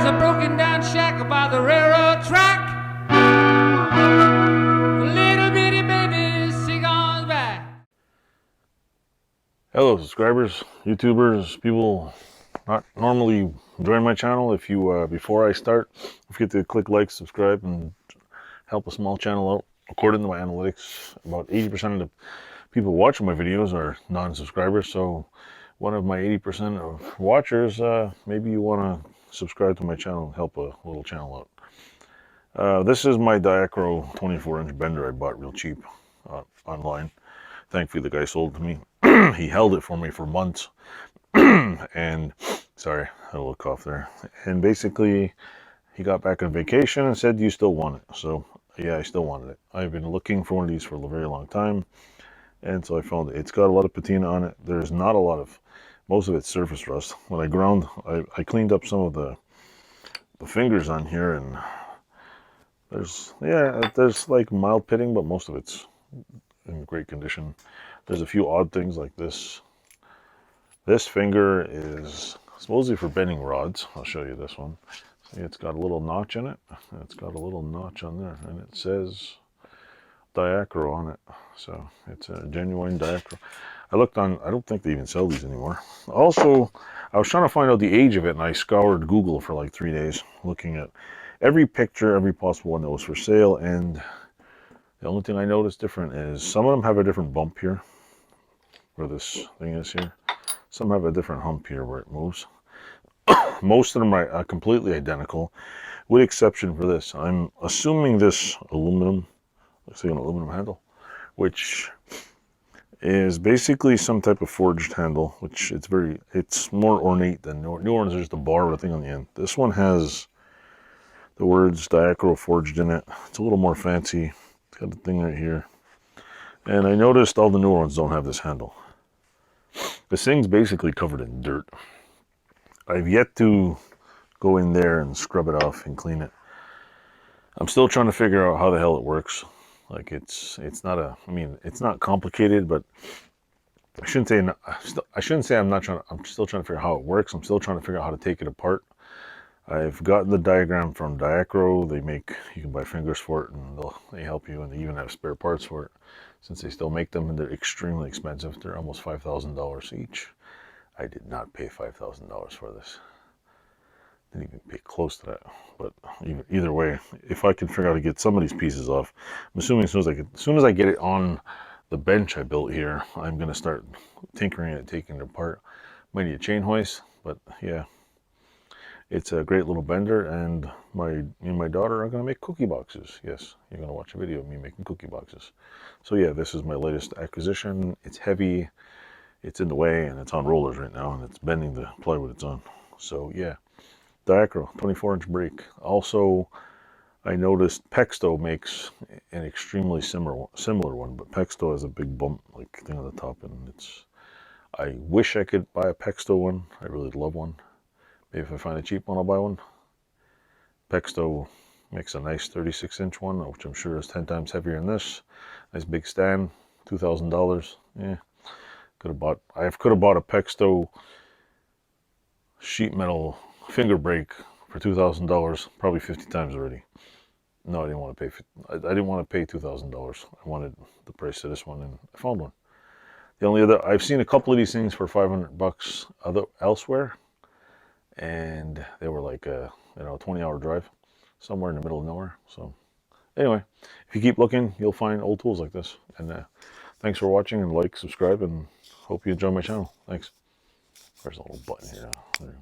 There's a broken down shack by the railroad track. Little bitty baby sing on back. Hello subscribers, YouTubers, people not normally join my channel. If you before I start, don't forget to click like, subscribe, and help a small channel out. According to my analytics, about 80% of the people watching my videos are non-subscribers, so one of my 80% of watchers, maybe you want to subscribe to my channel and help a little channel out. This is my Diacro 24-inch bender I bought real cheap online. Thankfully the guy sold it to me. He held it for me for months. And sorry, I had a little cough there. And basically he got back on vacation and said, "Do you still want it?" So yeah, I still wanted it. I've been looking for one of these for a very long time, and so I found it. It's got a lot of patina on it. There's not a lot of, most of it's surface rust. When I ground, I cleaned up some of the fingers on here, and there's like mild pitting, but most of it's in great condition. There's a few odd things like this. This finger is supposedly for bending rods. I'll show you this one. See, it's got a little notch in it. It's got a little notch on there, and it says Diacro on it. So it's a genuine Diacro. I looked on, I don't think they even sell these anymore. Also, I was trying to find out the age of it, and I scoured Google for like 3 days, looking at every picture, every possible one that was for sale, and the only thing I noticed different is some of them have a different bump here, where this thing is here. Some have a different hump here where it moves. Most of them are completely identical, with exception for this. I'm assuming this aluminum, looks like an aluminum handle, which is basically some type of forged handle, which it's more ornate than new ones. There's the bar with a thing on the end. This one has the words Diacro forged in it. It's a little more fancy. It's got the thing right here. And I noticed all the newer ones don't have this handle. This thing's basically covered in dirt. I've yet to go in there and scrub it off and clean it. I'm still trying to figure out how the hell it works. Like it's not complicated, but I shouldn't say I'm still trying to figure out how it works. I'm still trying to figure out how to take it apart. I've gotten the diagram from Diacro. You can buy fingers for it, and they help you, and they even have spare parts for it, since they still make them, and they're extremely expensive. They're almost $5,000 each. I did not pay $5,000 for this. Didn't even pay close to that. But either way, if I can figure out how to get some of these pieces off, I'm assuming as soon as I get it on the bench I built here, I'm gonna start tinkering it, taking it apart. Might need a chain hoist, but yeah, it's a great little bender. And me and my daughter are gonna make cookie boxes. Yes, you're gonna watch a video of me making cookie boxes. So yeah, this is my latest acquisition. It's heavy, it's in the way, and it's on rollers right now, and it's bending the plywood it's on. So yeah, Diacro 24-inch brake. Also, I noticed Pexto makes an extremely similar one, but Pexto has a big bump like thing on the top, and I wish I could buy a Pexto one. I really love one. Maybe if I find a cheap one, I'll buy one. Pexto makes a nice 36-inch one, which I'm sure is 10 times heavier than this. Nice big stand, $2,000. Yeah, I could have bought a Pexto sheet metal finger brake for $2,000 probably 50 times already. No, I didn't want to pay. I didn't want to pay $2,000. I wanted the price of this one, and I found one. The only other, I've seen a couple of these things for $500 elsewhere, and they were like a 20-hour drive somewhere in the middle of nowhere. So anyway, if you keep looking, you'll find old tools like this. And thanks for watching, and like, subscribe, and hope you enjoy my channel. Thanks. There's a little button here. There.